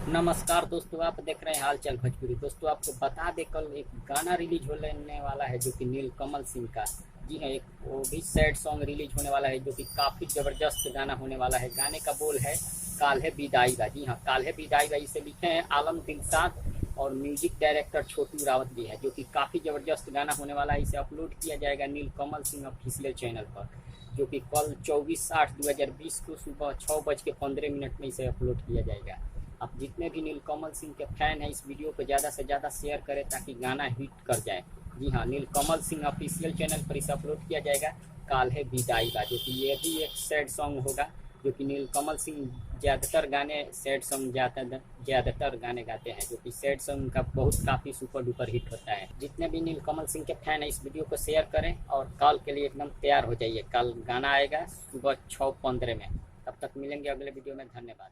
नमस्कार दोस्तों, आप देख रहे हैं हालचाल भोजपुरी। दोस्तों, आपको बता दें कल एक गाना रिलीज होने वाला है जो कि नीलकमल सिंह का। जी हाँ, एक वो भी सैड सॉन्ग रिलीज होने वाला है जो कि काफ़ी ज़बरदस्त गाना होने वाला है। गाने का बोल है काल्हे विदाई बा। जी हाँ, काल्हे विदाई बा इसे लिखे हैं आलम दिलशाद और म्यूजिक डायरेक्टर छोटू रावत भी है, जो कि काफ़ी ज़बरदस्त गाना होने वाला है। इसे अपलोड किया जाएगा नीलकमल सिंह ऑफिशियल चैनल पर, जो कि कल 24/8/2020 को सुबह 6:15 में इसे अपलोड किया जाएगा। आप जितने भी नीलकमल सिंह के फैन हैं, इस वीडियो को ज़्यादा से ज़्यादा शेयर करें ताकि गाना हिट कर जाए। जी हाँ, नीलकमल सिंह ऑफिशियल चैनल पर इसे अपलोड किया जाएगा काल्हे विदाई बा, जो कि ये भी एक सैड सॉन्ग होगा। जो कि नीलकमल सिंह ज़्यादातर गाने सैड सॉन्ग ज़्यादातर गाने गाते हैं, जो कि सैड सॉन्ग का बहुत काफ़ी सुपर डुपर हिट होता है। जितने भी नीलकमल सिंह के फैन हैं, इस वीडियो को शेयर करें और कल के लिए एकदम तैयार हो जाइए। कल गाना आएगा सुबह 6:15 में। तब तक मिलेंगे अगले वीडियो में। धन्यवाद।